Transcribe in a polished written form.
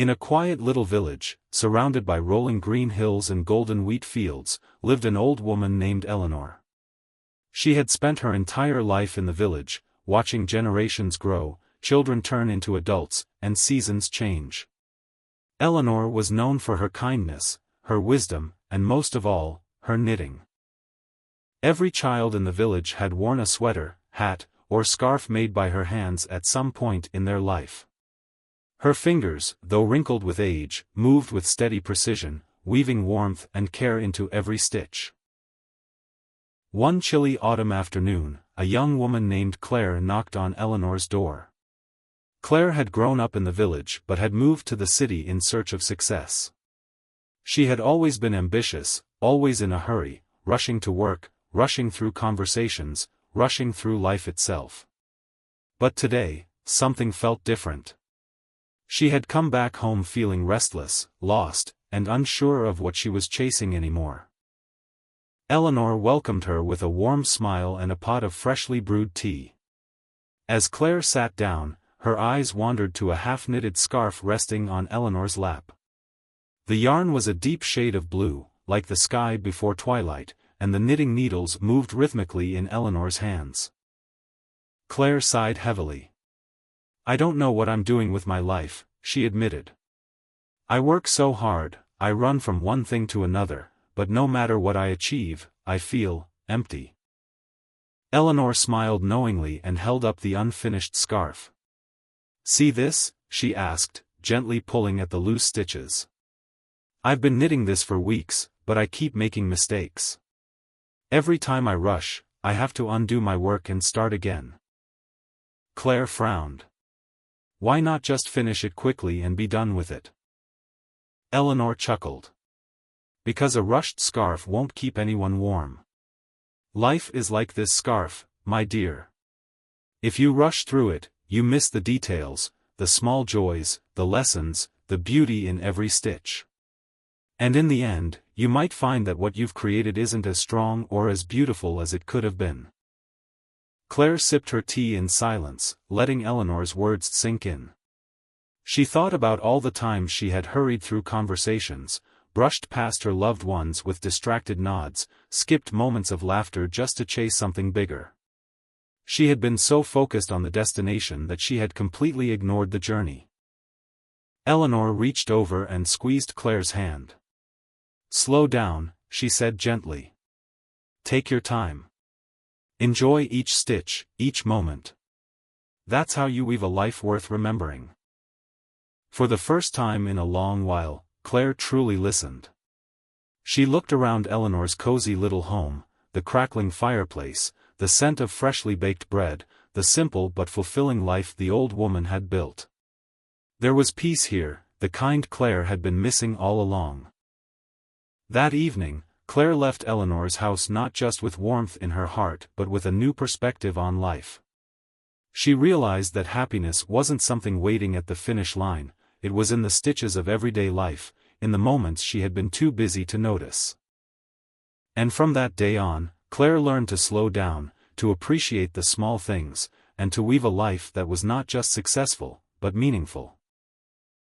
In a quiet little village, surrounded by rolling green hills and golden wheat fields, lived an old woman named Eleanor. She had spent her entire life in the village, watching generations grow, children turn into adults, and seasons change. Eleanor was known for her kindness, her wisdom, and most of all, her knitting. Every child in the village had worn a sweater, hat, or scarf made by her hands at some point in their life. Her fingers, though wrinkled with age, moved with steady precision, weaving warmth and care into every stitch. One chilly autumn afternoon, a young woman named Claire knocked on Eleanor's door. Claire had grown up in the village but had moved to the city in search of success. She had always been ambitious, always in a hurry, rushing to work, rushing through conversations, rushing through life itself. But today, something felt different. She had come back home feeling restless, lost, and unsure of what she was chasing anymore. Eleanor welcomed her with a warm smile and a pot of freshly brewed tea. As Claire sat down, her eyes wandered to a half-knitted scarf resting on Eleanor's lap. The yarn was a deep shade of blue, like the sky before twilight, and the knitting needles moved rhythmically in Eleanor's hands. Claire sighed heavily. "I don't know what I'm doing with my life," she admitted. "I work so hard, I run from one thing to another, but no matter what I achieve, I feel empty." Eleanor smiled knowingly and held up the unfinished scarf. "See this?" she asked, gently pulling at the loose stitches. "I've been knitting this for weeks, but I keep making mistakes. Every time I rush, I have to undo my work and start again." Claire frowned. "Why not just finish it quickly and be done with it?" Eleanor chuckled. "Because a rushed scarf won't keep anyone warm. Life is like this scarf, my dear. If you rush through it, you miss the details, the small joys, the lessons, the beauty in every stitch. And in the end, you might find that what you've created isn't as strong or as beautiful as it could have been." Claire sipped her tea in silence, letting Eleanor's words sink in. She thought about all the times she had hurried through conversations, brushed past her loved ones with distracted nods, skipped moments of laughter just to chase something bigger. She had been so focused on the destination that she had completely ignored the journey. Eleanor reached over and squeezed Claire's hand. "Slow down," she said gently. "Take your time. Enjoy each stitch, each moment. That's how you weave a life worth remembering." For the first time in a long while, Claire truly listened. She looked around Eleanor's cozy little home, the crackling fireplace, the scent of freshly baked bread, the simple but fulfilling life the old woman had built. There was peace here, the kind Claire had been missing all along. That evening, Claire left Eleanor's house not just with warmth in her heart but with a new perspective on life. She realized that happiness wasn't something waiting at the finish line, it was in the stitches of everyday life, in the moments she had been too busy to notice. And from that day on, Claire learned to slow down, to appreciate the small things, and to weave a life that was not just successful, but meaningful.